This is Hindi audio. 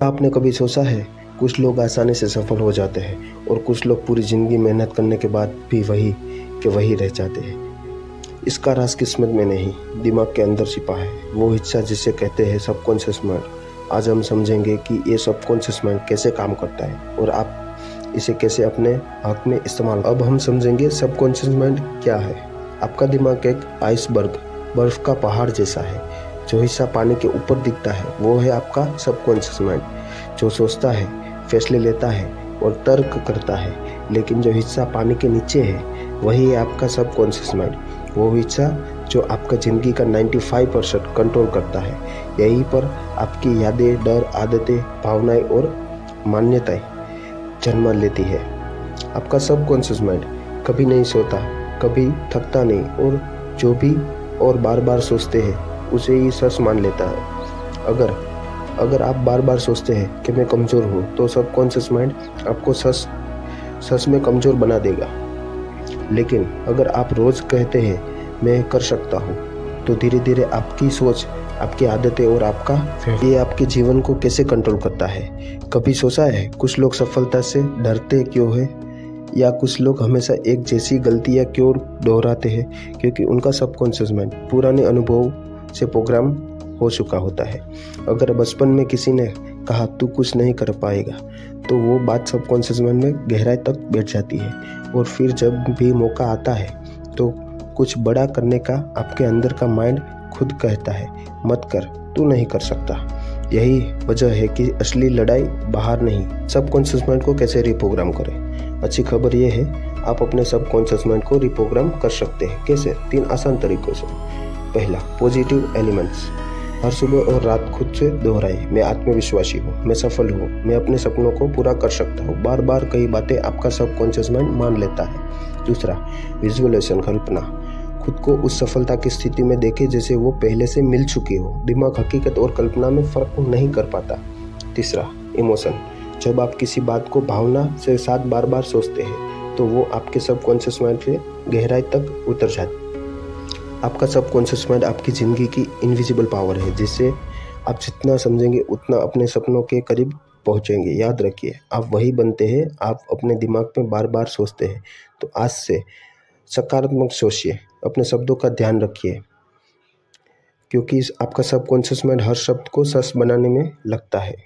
आपने कभी सोचा है, कुछ लोग आसानी से सफल हो जाते हैं और कुछ लोग पूरी ज़िंदगी मेहनत करने के बाद भी वही के वही रह जाते हैं। इसका राज किस्मत में नहीं, दिमाग के अंदर छिपा है, वो हिस्सा जिसे कहते हैं सबकॉन्शियस माइंड। आज हम समझेंगे कि ये सबकॉन्शियस माइंड कैसे काम करता है और आप इसे कैसे अपने हक में इस्तेमाल। अब हम समझेंगे सबकॉन्शियस माइंड क्या है। आपका दिमाग एक आइसबर्ग, बर्फ का पहाड़ जैसा है। जो हिस्सा पानी के ऊपर दिखता है वो है आपका सबकॉन्शियस माइंड, जो सोचता है, फैसले लेता है और तर्क करता है। लेकिन जो हिस्सा पानी के नीचे है वही है आपका सबकॉन्शियस माइंड, वो हिस्सा जो आपका ज़िंदगी का 95% कंट्रोल करता है। यहीं पर आपकी यादें, डर, आदतें, भावनाएं और मान्यताएं जन्म लेती है। आपका सबकॉन्शियस माइंड कभी नहीं सोता, कभी थकता नहीं और जो भी और बार बार सोचते हैं उसे ही सच मान लेता है। अगर आप बार बार सोचते हैं कि मैं कमज़ोर हूँ तो सबकॉन्शियस माइंड आपको सच में कमज़ोर बना देगा। लेकिन अगर आप रोज़ कहते हैं मैं कर सकता हूँ तो धीरे धीरे आपकी सोच, आपकी आदतें और आपका ये आपके जीवन को कैसे कंट्रोल करता है। कभी सोचा है कुछ लोग सफलता से डरते क्यों है, या कुछ लोग हमेशा एक जैसी गलतियाँ क्यों दोहराते हैं? क्योंकि उनका सबकॉन्शियस माइंड पुराने अनुभव से प्रोग्राम हो चुका होता है। अगर बचपन में किसी ने कहा तू कुछ नहीं कर पाएगा तो वो बात सबकॉन्शियस माइंड में गहराई तक बैठ जाती है और फिर जब भी मौका आता है तो कुछ बड़ा करने का आपके अंदर का माइंड खुद कहता है मत कर, तू नहीं कर सकता। यही वजह है कि असली लड़ाई बाहर नहीं, सबकॉन्शियस माइंड को कैसे रिप्रोग्राम करें। अच्छी खबर यह है, आप अपने सबकॉन्शियस माइंड को रिप्रोग्राम कर सकते हैं। कैसे? 3 आसान तरीकों से। पहला, पॉजिटिव एलिमेंट्स। हर सुबह और रात खुद से दोहराए, मैं आत्मविश्वासी हूँ, मैं सफल हूँ, मैं अपने सपनों को पूरा कर सकता हूँ। बार बार कई बातें आपका सबकॉन्शियस माइंड मान लेता है। दूसरा, विजुअलाइजेशन, कल्पना। खुद को उस सफलता की स्थिति में देखे जैसे वो पहले से मिल चुकी हो। दिमाग हकीकत और कल्पना में फर्क नहीं कर पाता। तीसरा, इमोशन। जब आप किसी बात को भावना से साथ बार बार सोचते हैं तो वो आपके सबकॉन्शियस माइंड से गहराई तक उतर जाती है। आपका सबकॉन्शियस माइंड आपकी ज़िंदगी की इनविजिबल पावर है, जिससे आप जितना समझेंगे उतना अपने सपनों के करीब पहुंचेंगे। याद रखिए, आप वही बनते हैं आप अपने दिमाग में बार बार सोचते हैं। तो आज से सकारात्मक सोचिए, अपने शब्दों का ध्यान रखिए, क्योंकि आपका सबकॉन्शियस माइंड हर शब्द को सच बनाने में लगता है।